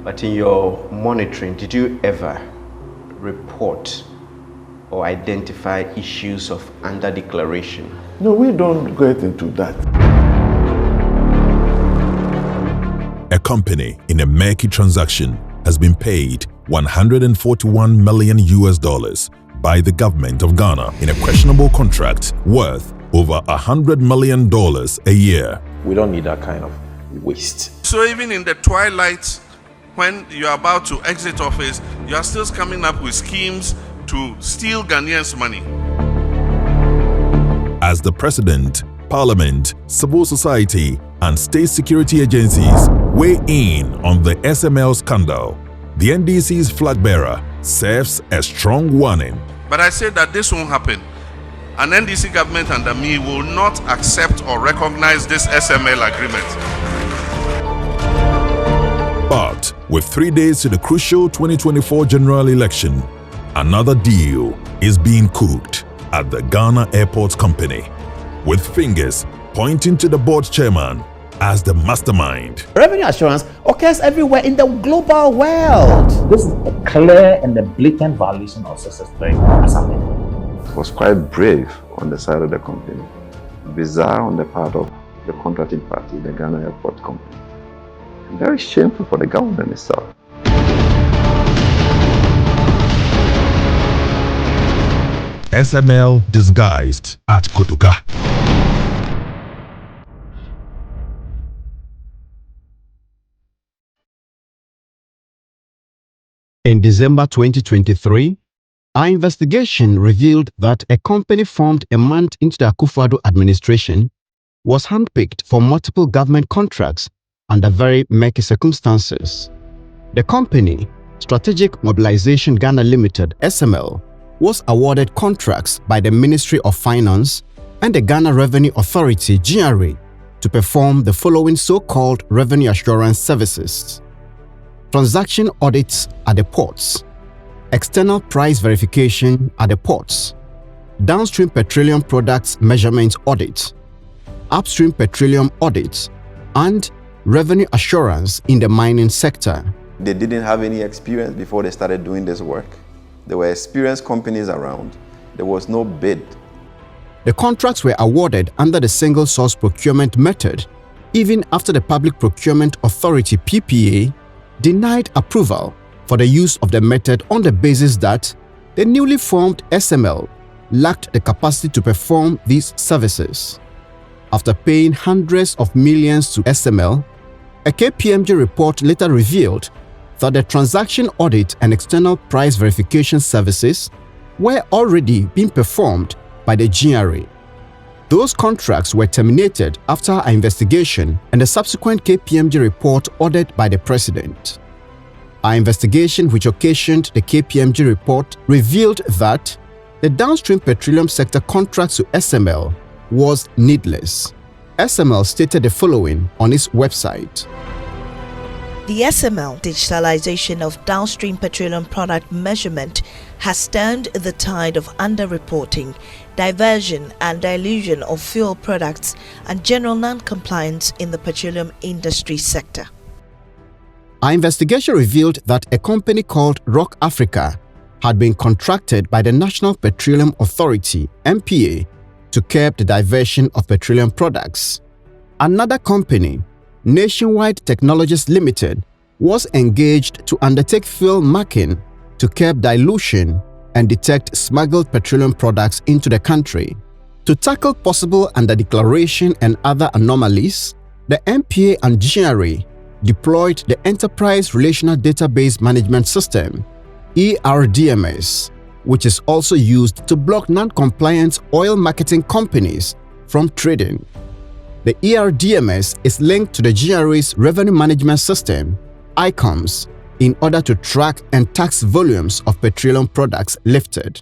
But in your monitoring, did you ever report or identify issues of under-declaration? No, we don't get into that. A company in a murky transaction has been paid $141 million by the government of Ghana in a questionable contract worth over $100 million a year. We don't need that kind of waste. So even in the twilight, when you're about to exit office, you are still coming up with schemes to steal Ghanaians' money. As the President, Parliament, civil society, and state security agencies weigh in on the SML scandal, the NDC's flag bearer serves a strong warning. But I say that this won't happen. An NDC government under me will not accept or recognize this SML agreement. But with 3 days to the crucial 2024 general election, another deal is being cooked at the Ghana Airports Company, with fingers pointing to the board chairman as the mastermind. Revenue assurance occurs everywhere in the global world. This is a clear and a blatant violation of statutory assignment. It was quite brave on the side of the company, bizarre on the part of the contracting party, the Ghana Airport Company. Very shameful for the government itself. SML Disguised at Kotoka. In December 2023, our investigation revealed that a company formed a month into the Akufo-Addo administration was handpicked for multiple government contracts under very murky circumstances. The company, Strategic Mobilization Ghana Limited (SML), was awarded contracts by the Ministry of Finance and the Ghana Revenue Authority (GRA) to perform the following so-called revenue assurance services: transaction audits at the ports, external price verification at the ports, downstream petroleum products measurement audit, upstream petroleum audits, and revenue assurance in the mining sector. They didn't have any experience before they started doing this work. There were experienced companies around. There was no bid. The contracts were awarded under the single source procurement method, even after the Public Procurement Authority (PPA) denied approval for the use of the method on the basis that the newly formed SML lacked the capacity to perform these services. After paying hundreds of millions to SML, a KPMG report later revealed that the transaction audit and external price verification services were already being performed by the GRA. Those contracts were terminated after our investigation and the subsequent KPMG report ordered by the President. Our investigation, which occasioned the KPMG report, revealed that the downstream petroleum sector contracts to SML was needless. SML stated the following on its website. The SML digitalization of downstream petroleum product measurement has turned the tide of underreporting, diversion and dilution of fuel products and general non-compliance in the petroleum industry sector. Our investigation revealed that a company called Rock Africa had been contracted by the National Petroleum Authority (NPA) to curb the diversion of petroleum products. Another company, Nationwide Technologies Limited, was engaged to undertake fuel marking to curb dilution and detect smuggled petroleum products into the country. To tackle possible underdeclaration and other anomalies, the NPA and GRA deployed the Enterprise Relational Database Management System (ERDMS), which is also used to block non-compliant oil marketing companies from trading. The ERDMS is linked to the GRA's Revenue Management System (ICOMS) in order to track and tax volumes of petroleum products lifted.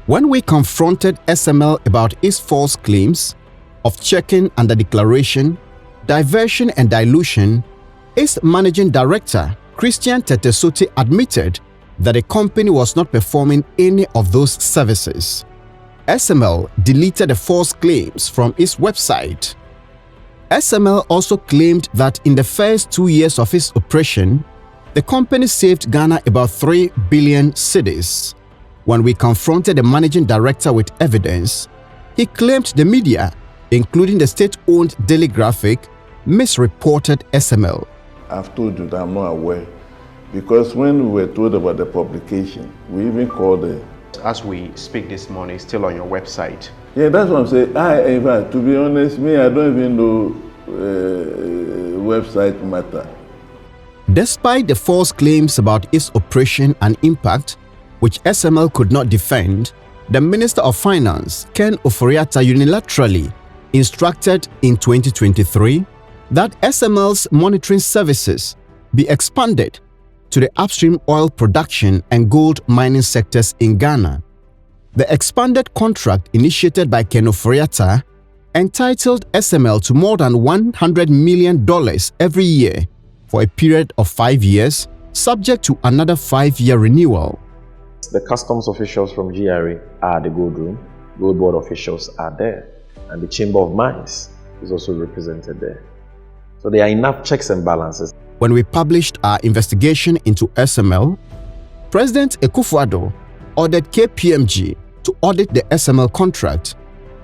When we confronted SML about its false claims of checking under-declaration, diversion and dilution, its managing director, Christian Tetesote, admitted that the company was not performing any of those services. SML deleted the false claims from its website. SML also claimed that in the first 2 years of its operation, The company saved Ghana about 3 billion cedis. When we confronted the managing director with evidence, he claimed the media, including the state-owned Daily Graphic, misreported SML. I've told you that I'm not aware, because when we were told about the publication, we even called the... As we speak this morning, still on your website. Yeah, that's what I'm saying. In fact, to be honest, I don't even know website matter. Despite the false claims about its operation and impact, which SML could not defend, the Minister of Finance, Ken Ofori-Atta, unilaterally instructed in 2023 that SML's monitoring services be expanded to the upstream oil production and gold mining sectors in Ghana. The expanded contract initiated by Ken Ofori-Atta entitled SML to more than $100 million every year for a period of 5 years, subject to another 5-year renewal. The customs officials from GRA are the gold room, gold board officials are there, and the Chamber of Mines is also represented there. So there are enough checks and balances. When we published our investigation into SML, President Akufo-Addo ordered KPMG to audit the SML contract.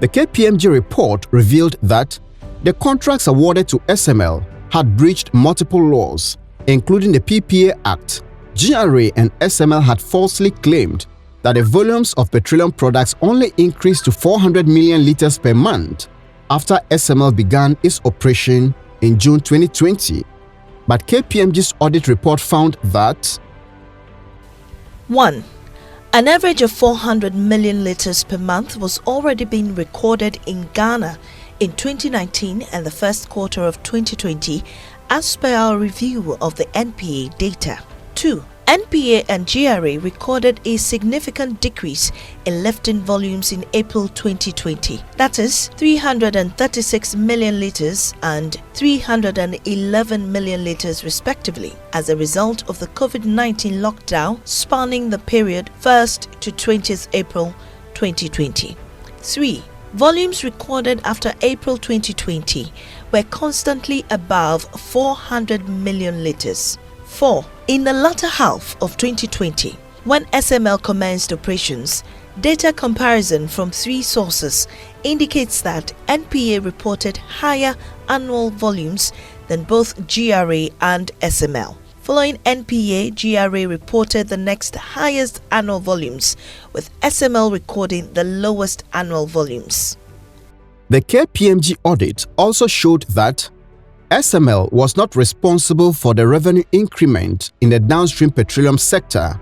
The KPMG report revealed that the contracts awarded to SML had breached multiple laws, including the PPA Act. GRA and SML had falsely claimed that the volumes of petroleum products only increased to 400 million liters per month after SML began its operation in June 2020. But KPMG's audit report found that 1. An average of 400 million liters per month was already being recorded in Ghana in 2019 and the first quarter of 2020 as per our review of the NPA data. 2. NPA and GRA recorded a significant decrease in lifting volumes in April 2020, that is 336 million litres and 311 million litres respectively, as a result of the COVID-19 lockdown spanning the period 1st to 20th April 2020. 3. Volumes recorded after April 2020 were constantly above 400 million litres. 4. In the latter half of 2020, when SML commenced operations, data comparison from 3 sources indicates that NPA reported higher annual volumes than both GRA and SML. Following NPA, GRA reported the next highest annual volumes, with SML recording the lowest annual volumes. the KPMG audit also showed that SML was not responsible for the revenue increment in the downstream petroleum sector.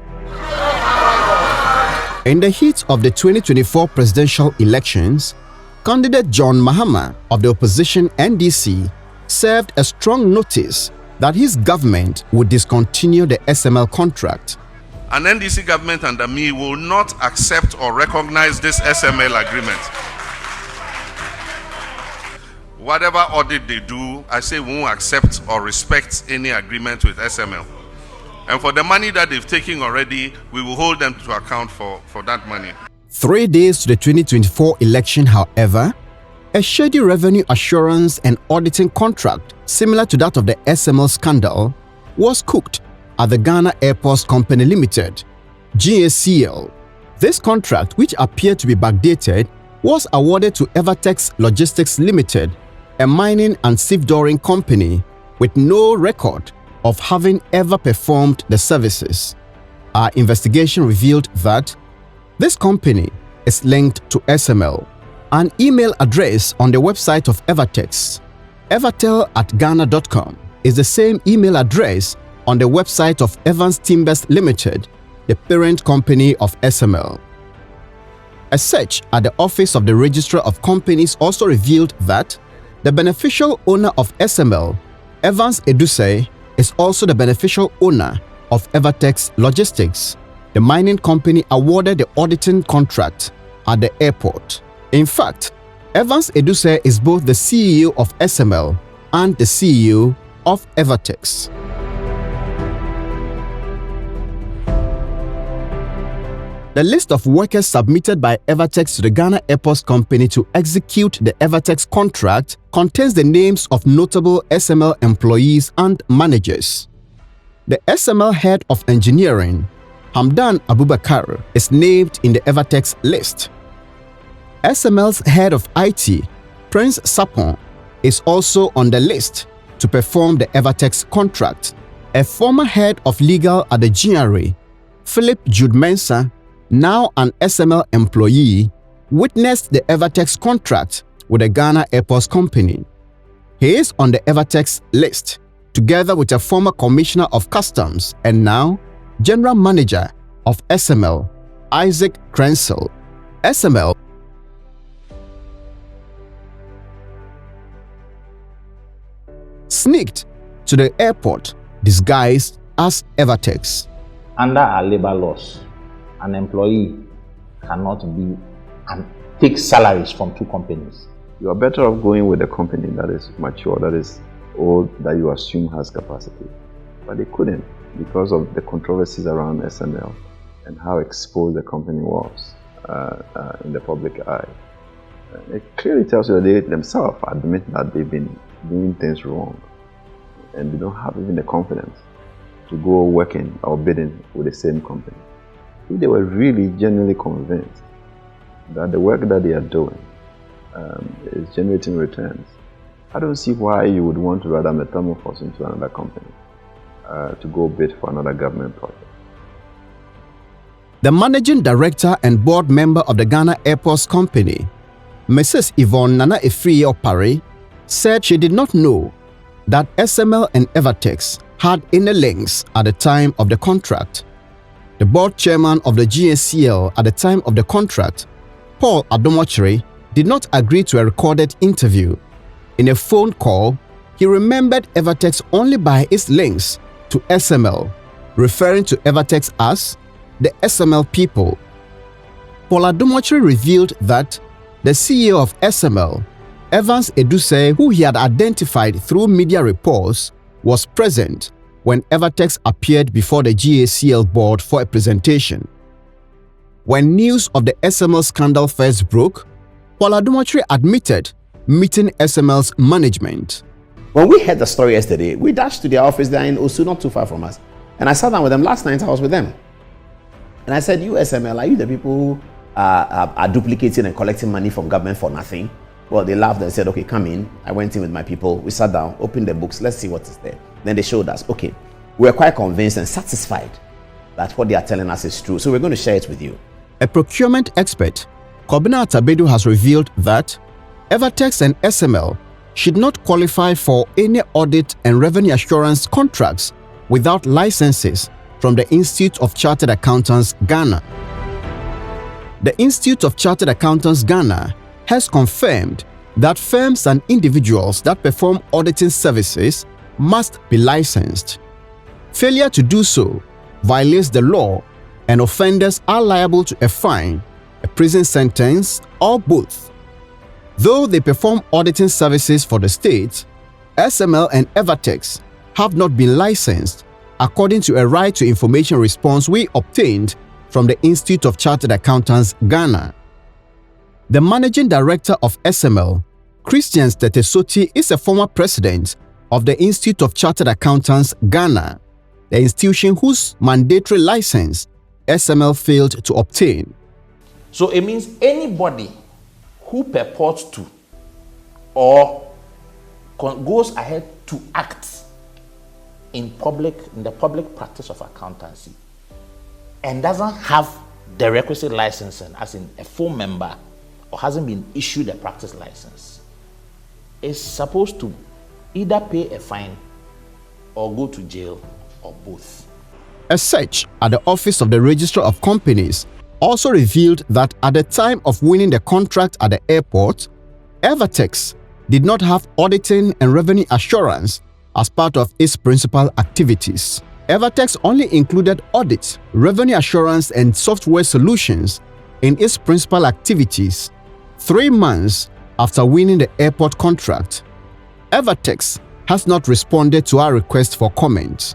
In the heat of the 2024 presidential elections, candidate John Mahama of the opposition NDC served a strong notice that his government would discontinue the SML contract. An NDC government under me will not accept or recognize this SML agreement. Whatever audit they do, I say we won't accept or respect any agreement with SML. And for the money that they've taken already, we will hold them to account for that money. 3 days to the 2024 election, however, a shady revenue assurance and auditing contract similar to that of the SML scandal was cooked at the Ghana Airports Company Limited, GACL. This contract, which appeared to be backdated, was awarded to Everex Logistics Limited, a mining and stevedoring company with no record of having ever performed the services. Our investigation revealed that this company is linked to SML. An email address on the website of Everex, evertel@ghana.com, is the same email address on the website of Evans Timbers Limited, the parent company of SML. A search at the Office of the Registrar of Companies also revealed that the beneficial owner of SML, Evans Edusei, is also the beneficial owner of Everex Logistics, the mining company awarded the auditing contract at the airport. In fact, Evans Edusei is both the CEO of SML and the CEO of Everex. The list of workers submitted by Everex to the Ghana Airports Company to execute the Everex contract contains the names of notable SML employees and managers. The SML head of engineering, Hamdan Abubakar, is named in the Everex list. SML's head of IT, Prince Sapon, is also on the list to perform the Everex contract. A former head of legal at the GRA, Philip Jude Mensah, now an SML employee, witnessed the Everex contract with the Ghana Airports Company. He is on the Everex list, together with a former commissioner of customs and now general manager of SML, Isaac Krenzel. SML sneaked to the airport disguised as Everex. Under our labor laws, an employee cannot be and take salaries from two companies. You are better off going with a company that is mature, that is old, that you assume has capacity. But they couldn't because of the controversies around SML and how exposed the company was in the public eye. It clearly tells you that they themselves admit that they've been doing things wrong and they don't have even the confidence to go working or bidding with the same company. If they were really genuinely convinced that the work that they are doing is generating returns, I don't see why you would want to rather metamorphose into another company to go bid for another government project. The managing director and board member of the Ghana Airports Company, Mrs. Yvonne Nana Efriye Opare, said she did not know that SML and Everex had any links at the time of the contract. The board chairman of the GACL at the time of the contract, Paul Adomochiri, did not agree to a recorded interview. In a phone call, he remembered Everex only by its links to SML, referring to Everex as the SML people. Paul Adomochiri revealed that the CEO of SML, Evans Eduse, who he had identified through media reports, was present when Everex appeared before the GACL board for a presentation. When news of the SML scandal first broke, Paul Adomochiri admitted meeting SML's management. When we heard the story yesterday, we dashed to their office there in Osu, not too far from us. And I sat down with them. Last night I was with them. And I said, you SML, are you the people who are duplicating and collecting money from government for nothing? Well, they laughed and said, okay, come in. I went in with my people. We sat down, opened the books. Let's see what is there. Then they showed us, okay, we're quite convinced and satisfied that what they are telling us is true. So we're going to share it with you. A procurement expert, Kobina Atabedu, has revealed that Everex and SML should not qualify for any audit and revenue assurance contracts without licenses from the Institute of Chartered Accountants, Ghana. The Institute of Chartered Accountants, Ghana has confirmed that firms and individuals that perform auditing services must be licensed. Failure to do so violates the law, and offenders are liable to a fine, a prison sentence, or both. Though they perform auditing services for the state, SML and Everex have not been licensed, according to a right to information response we obtained from the Institute of Chartered Accountants, Ghana. The managing director of SML, Christian Stetesoti, is a former president of the Institute of Chartered Accountants, Ghana, the institution whose mandatory license SML failed to obtain. So it means anybody who purports to or goes ahead to act in the public practice of accountancy and doesn't have the requisite licensing, as in a full member, or hasn't been issued a practice license, is supposed to either pay a fine or go to jail, or both. A search at the Office of the Registrar of Companies also revealed that at the time of winning the contract at the airport, Everex did not have auditing and revenue assurance as part of its principal activities. Everex only included audit, revenue assurance, and software solutions in its principal activities 3 months after winning the airport contract. Everex has not responded to our request for comment.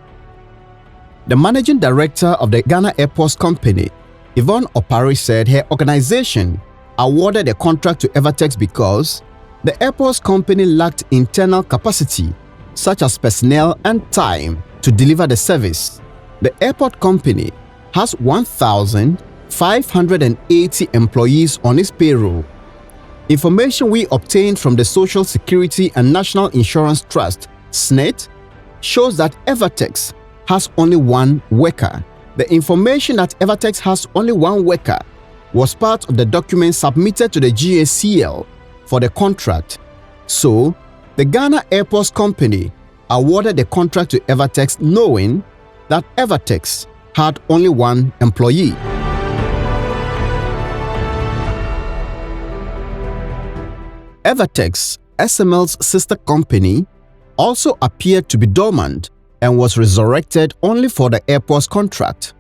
The managing director of the Ghana Airports Company, Yvonne Opare, said her organization awarded the contract to Everex because the airports company lacked internal capacity, such as personnel and time, to deliver the service. The airport company has 1,580 employees on its payroll. Information we obtained from the Social Security and National Insurance Trust, SNET, shows that Everex has only one worker. The information that Everex has only one worker was part of the document submitted to the GACL for the contract. So, the Ghana Airports Company awarded the contract to Everex knowing that Everex had only one employee. Everex, SML's sister company, also appeared to be dormant and was resurrected only for the airport's contract.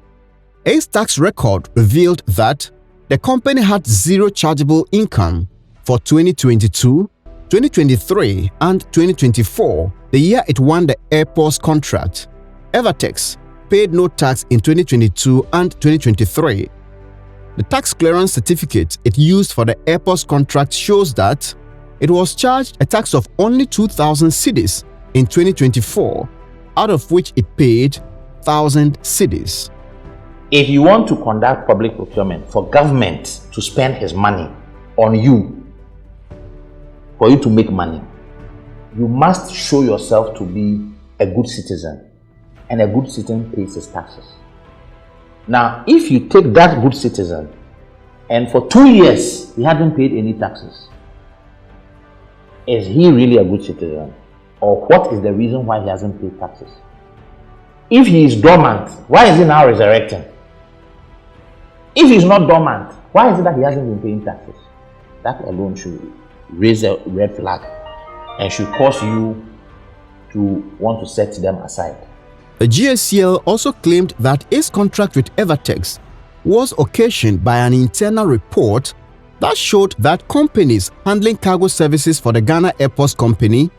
Its tax record revealed that the company had zero chargeable income for 2022, 2023 and 2024, the year it won the airport's contract. Everex paid no tax in 2022 and 2023. The tax clearance certificate it used for the airport's contract shows that it was charged a tax of only 2,000 cedis in 2024, out of which it paid 1,000 cedis. If you want to conduct public procurement for government to spend his money on you, for you to make money, you must show yourself to be a good citizen, and a good citizen pays his taxes. Now, if you take that good citizen and for 2 years he hasn't paid any taxes, is he really a good citizen? Or what is the reason why he hasn't paid taxes? If he is dormant, why is he now resurrecting? If he is not dormant, why is it that he hasn't been paying taxes? That alone should raise a red flag and should cause you to want to set them aside. The GACL also claimed that its contract with Everex was occasioned by an internal report that showed that companies handling cargo services for the Ghana Airports Company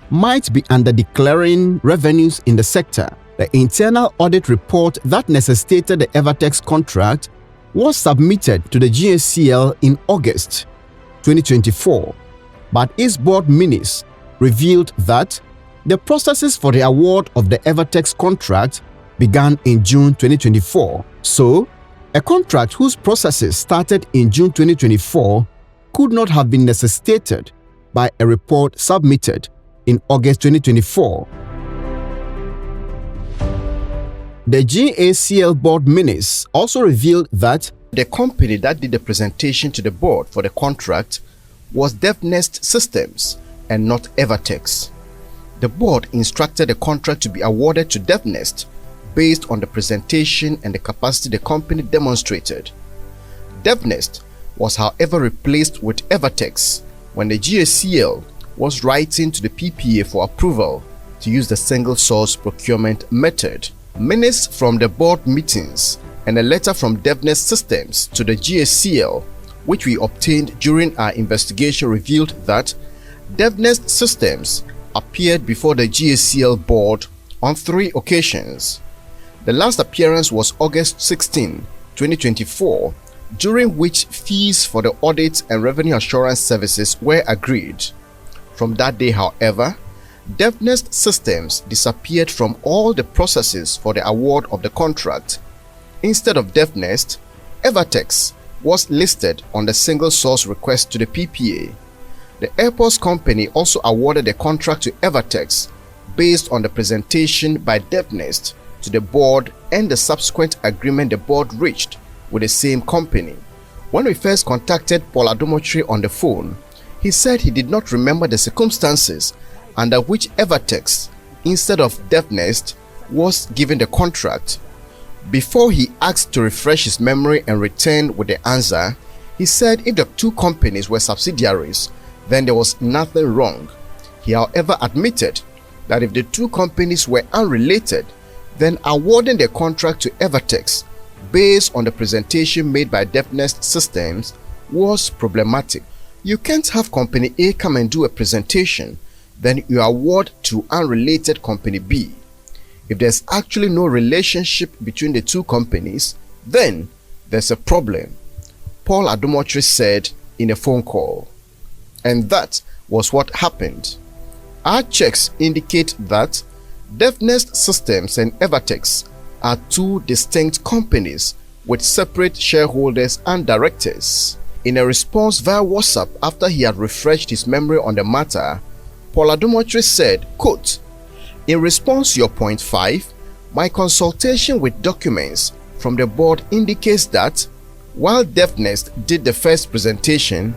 might be under-declaring revenues in the sector. The internal audit report that necessitated the Everex contract was submitted to the GACL in August 2024, but its board minutes revealed that the processes for the award of the Everex contract began in June 2024. So, a contract whose processes started in June 2024 could not have been necessitated by a report submitted in August 2024. The GACL board minutes also revealed that the company that did the presentation to the board for the contract was DevNest Systems and not Everex. The board instructed the contract to be awarded to DevNest based on the presentation and the capacity the company demonstrated. DevNest was however replaced with Everex when the GACL was writing to the PPA for approval to use the single source procurement method. Minutes from the board meetings and a letter from DevNest Systems to the GACL, which we obtained during our investigation, revealed that DevNest Systems appeared before the GACL board on 3 occasions. The last appearance was August 16, 2024, during which fees for the audit and revenue assurance services were agreed. From that day, however, DevNest Systems disappeared from all the processes for the award of the contract. Instead of DevNest, Everex was listed on the single source request to the PPA. The airports company also awarded the contract to Everex based on the presentation by DevNest to the board and the subsequent agreement the board reached with the same company. When we first contacted Paul Adomotri on the phone, he said he did not remember the circumstances under which Everex, instead of DevNest, was given the contract. Before he asked to refresh his memory and returned with the answer, he said if the 2 companies were subsidiaries, then there was nothing wrong. He however admitted that if the 2 companies were unrelated, then awarding the contract to Everex based on the presentation made by DevNest Systems was problematic. You can't have company A come and do a presentation, then you award to unrelated company B. If there's actually no relationship between the 2 companies, then there's a problem, Paul Adomotri said in a phone call. And that was what happened. Our checks indicate that Devnest Systems and Everex are two distinct companies with separate shareholders and directors. In a response via WhatsApp after he had refreshed his memory on the matter, Paul Adomotri said, quote, "In response to your point 5, my consultation with documents from the board indicates that while Devnest did the first presentation,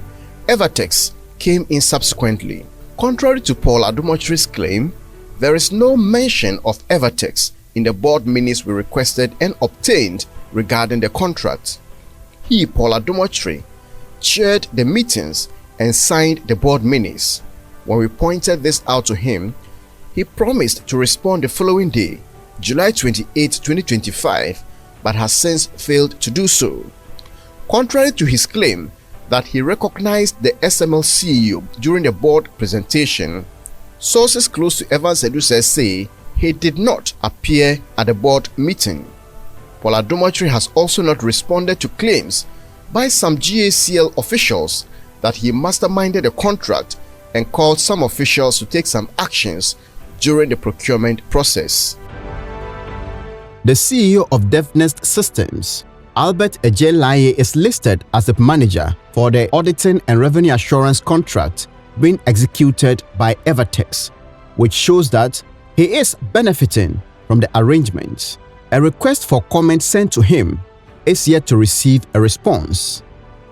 Everex came in subsequently. Contrary to Paul Adomotri's claim, there is no mention of Everex in the board minutes we requested and obtained regarding the contract. He, Paul Adomotri, chaired the meetings and signed the board minutes. When we pointed this out to him, he promised to respond the following day, July 28, 2025, but has since failed to do so." Contrary to his claim that he recognized the SML CEO during the board presentation, sources close to Evans Edusei say he did not appear at the board meeting. Paul Adomotri has also not responded to claims by some GACL officials that he masterminded the contract and called some officials to take some actions during the procurement process. The CEO of Devnest Systems, Albert Ejelaye, is listed as the manager for the auditing and revenue assurance contract being executed by Everex, which shows that he is benefiting from the arrangement. A request for comment sent to him is yet to receive a response.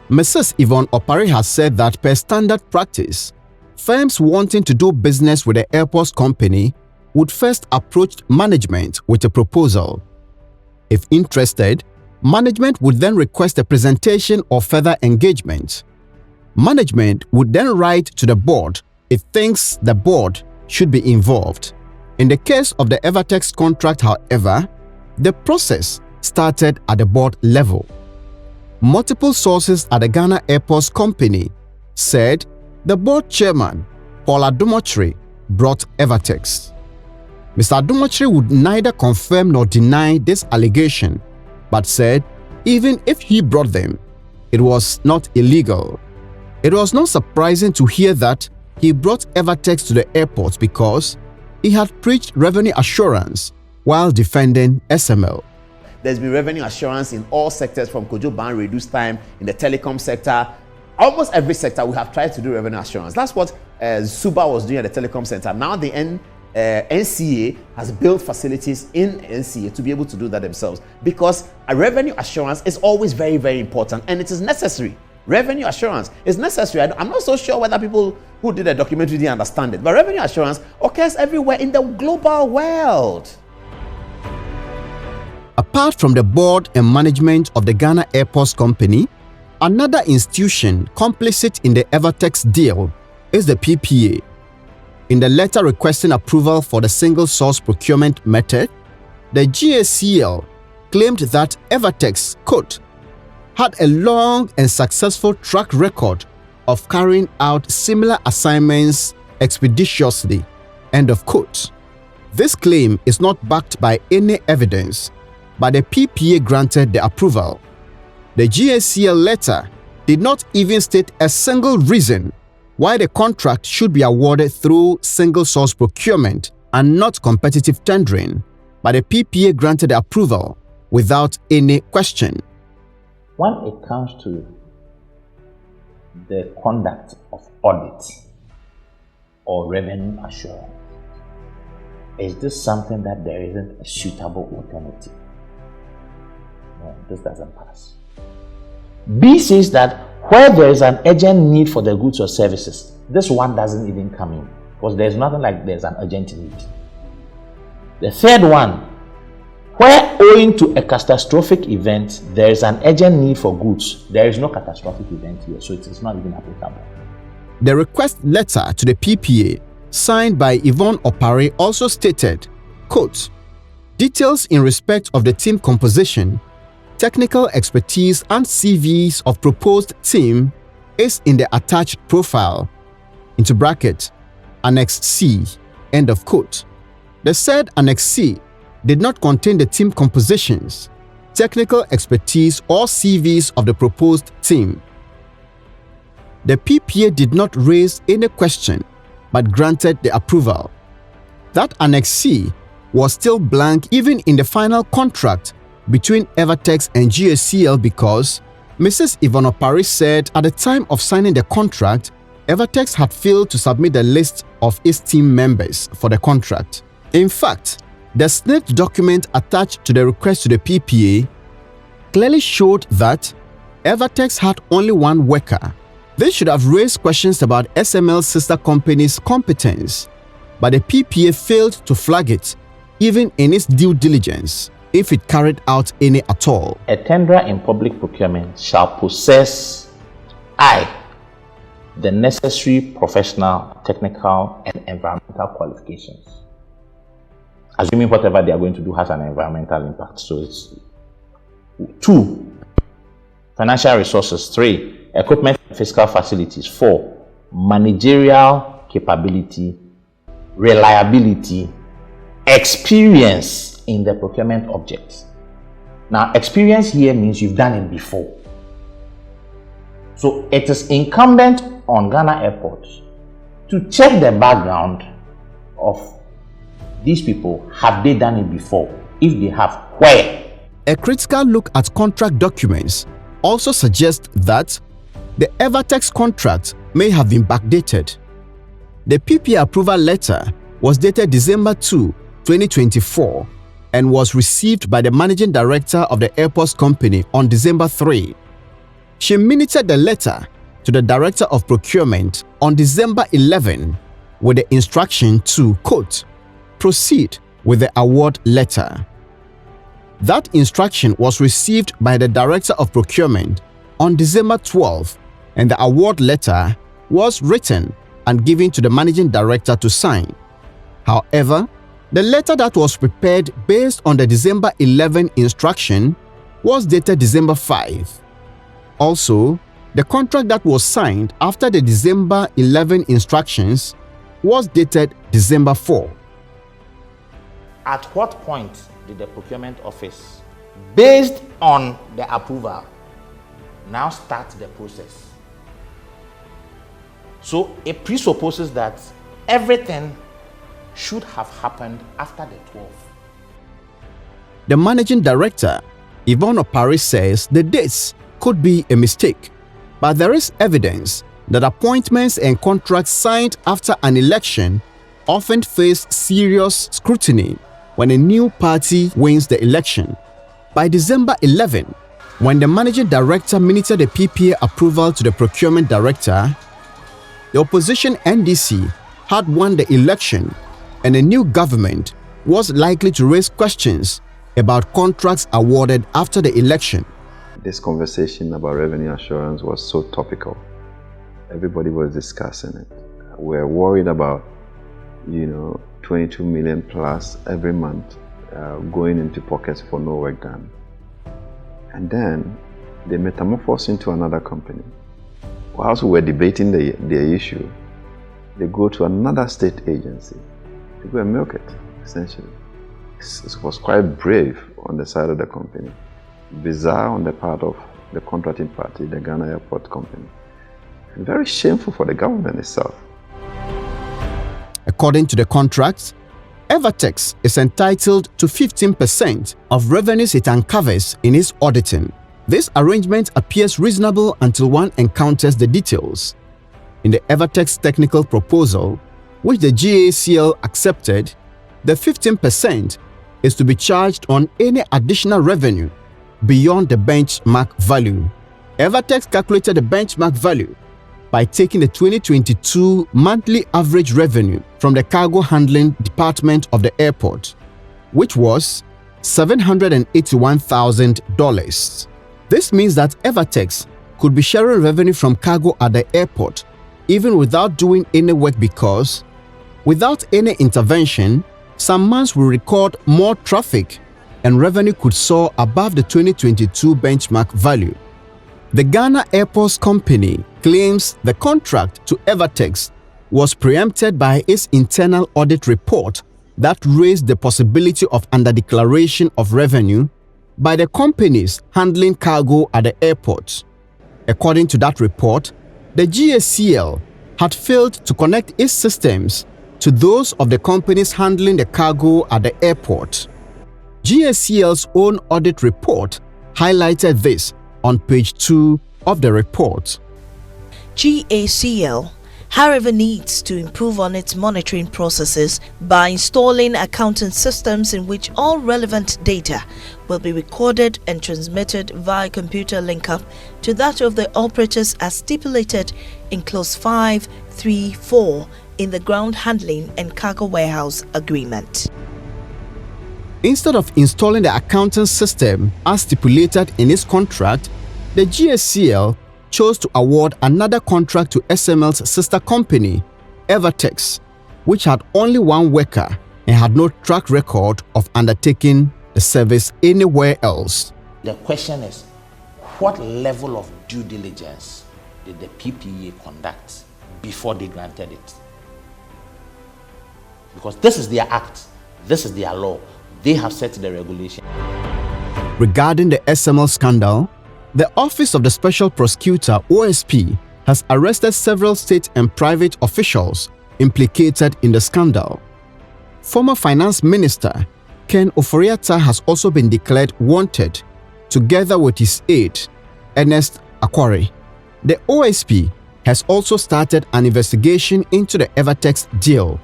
Mrs. Yvonne Opare has said that per standard practice, firms wanting to do business with the airports company would first approach management with a proposal. If interested, management would then request a presentation or further engagement. Management would then write to the board if thinks the board should be involved. In the case of the Everex contract, however, the process started at the board level. Multiple sources at the Ghana Airports Company said the board chairman, Paul Adomotri, brought Everex. Mr. Adomotri would neither confirm nor deny this allegation, but said even if he brought them, it was not illegal. It was not surprising to hear that he brought Everex to the airport because he had preached revenue assurance while defending SML. There's been revenue assurance in all sectors, from Kojo ban reduced time in the telecom sector. Almost every sector we have tried to do revenue assurance. That's what Suba was doing at the telecom center. Now the NCA has built facilities in NCA to be able to do that themselves, because a revenue assurance is always very, very important, and it is necessary. Revenue assurance is necessary. I'm not so sure whether people who did the documentary didn't understand it, but revenue assurance occurs everywhere in the global world. Apart from the board and management of the Ghana Airports Company, another institution complicit in the Everex deal is the PPA. In the letter requesting approval for the single source procurement method, the GACL claimed that Everex, quote, had a long and successful track record of carrying out similar assignments expeditiously, end of quote. This claim is not backed by any evidence, but the PPA granted the approval. The GACL letter did not even state a single reason why the contract should be awarded through single source procurement and not competitive tendering, but the PPA granted the approval without any question. When it comes to the conduct of audit or revenue assurance, is this something that there isn't a suitable alternative? No, this doesn't pass. B says that where there is an urgent need for the goods or services, this one doesn't even come in, because there's nothing like there's an urgent need. The third one, where owing to a catastrophic event, there is an urgent need for goods, there is no catastrophic event here, so it is not even applicable. The request letter to the PPA, signed by Yvonne Opare, also stated, quote, details in respect of the team composition, technical expertise and CVs of proposed team is in the attached profile, into bracket, Annex C, end of quote. The said Annex C did not contain the team compositions, technical expertise or CVs of the proposed team. The PPA did not raise any question but granted the approval. That Annex C was still blank even in the final contract between Everex and GACL because Mrs. Ivano Paris said at the time of signing the contract, Everex had failed to submit the list of its team members for the contract. In fact, the snitch document attached to the request to the PPA clearly showed that Everex had only one worker. This should have raised questions about SML's sister company's competence, but the PPA failed to flag it even in its due diligence, if it carried out any at all. A tenderer in public procurement shall possess the necessary professional, technical, and environmental qualifications. Assuming whatever they are going to do has an environmental impact. So it's 2, financial resources. 3, equipment and fiscal facilities. 4, managerial capability, reliability, experience in the procurement objects. Now, experience here means you've done it before. So it is incumbent on Ghana airports to check the background of these people. Have they done it before? If they have, where? A critical look at contract documents also suggests that the Everex contract may have been backdated. The PPA approval letter was dated December 2, 2024 and was received by the managing director of the airports company on December 3. She minuted the letter to the director of procurement on December 11 with the instruction to, quote, proceed with the award letter. That instruction was received by the director of procurement on December 12 and the award letter was written and given to the managing director to sign. However, the letter that was prepared based on the December 11 instruction was dated December 5. Also, the contract that was signed after the December 11 instructions was dated December 4. At what point did the procurement office, based on the approval, now start the process? So it presupposes that everything should have happened after the 12th. The managing director, Ivano Paris, says the dates could be a mistake, but there is evidence that appointments and contracts signed after an election often face serious scrutiny when a new party wins the election. By December 11, when the managing director minuted the PPA approval to the procurement director, the opposition NDC had won the election and a new government was likely to raise questions about contracts awarded after the election. This conversation about revenue assurance was so topical. Everybody was discussing it. We're worried about, 22 million plus every month going into pockets for no work done. And then they metamorphose into another company. Whilst we were debating the issue, they go to another state agency to go and milk it, essentially. It was quite brave on the side of the company, bizarre on the part of the contracting party, the Ghana Airport Company, and very shameful for the government itself. According to the contract, Everex is entitled to 15% of revenues it uncovers in its auditing. This arrangement appears reasonable until one encounters the details. In the Everex technical proposal, which the GACL accepted, the 15% is to be charged on any additional revenue beyond the benchmark value. Everex calculated the benchmark value by taking the 2022 monthly average revenue from the cargo handling department of the airport, which was $781,000. This means that Everex could be sharing revenue from cargo at the airport even without doing any work because, without any intervention, some months will record more traffic and revenue could soar above the 2022 benchmark value. The Ghana Airports Company claims the contract to Everex was preempted by its internal audit report that raised the possibility of underdeclaration of revenue by the companies handling cargo at the airport. According to that report, the GACL had failed to connect its systems to those of the companies handling the cargo at the airport. GACL's own audit report highlighted this on page 2 of the report. GACL, however, needs to improve on its monitoring processes by installing accounting systems in which all relevant data will be recorded and transmitted via computer link-up to that of the operators as stipulated in Clause 5.3.4 in the Ground Handling and Cargo Warehouse Agreement. Instead of installing the accounting system as stipulated in its contract, the GACL chose to award another contract to SML's sister company, Everex, which had only one worker and had no track record of undertaking the service anywhere else. The question is, what level of due diligence did the PPA conduct before they granted it? Because this is their act, this is their law. They have set the regulation. Regarding the SML scandal, the Office of the Special Prosecutor, OSP, has arrested several state and private officials implicated in the scandal. Former Finance Minister Ken Ofori-Atta has also been declared wanted, together with his aide, Ernest Akwari. The OSP has also started an investigation into the Everex deal.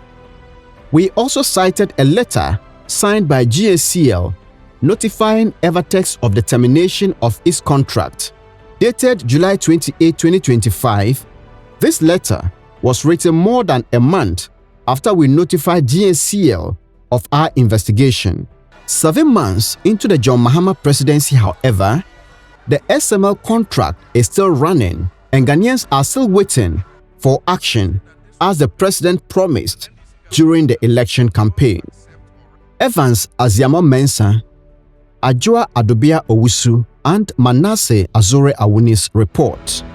We also cited a letter signed by GACL notifying Everex of the termination of its contract. Dated July 28, 2025, this letter was written more than a month after we notified GACL of our investigation. 7 months into the John Mahama presidency, however, the SML contract is still running and Ghanaians are still waiting for action as the president promised during the election campaign. Evans Aziamo Mensah, Ajua Adobia Owusu, and Manasseh Azore Awuni's report.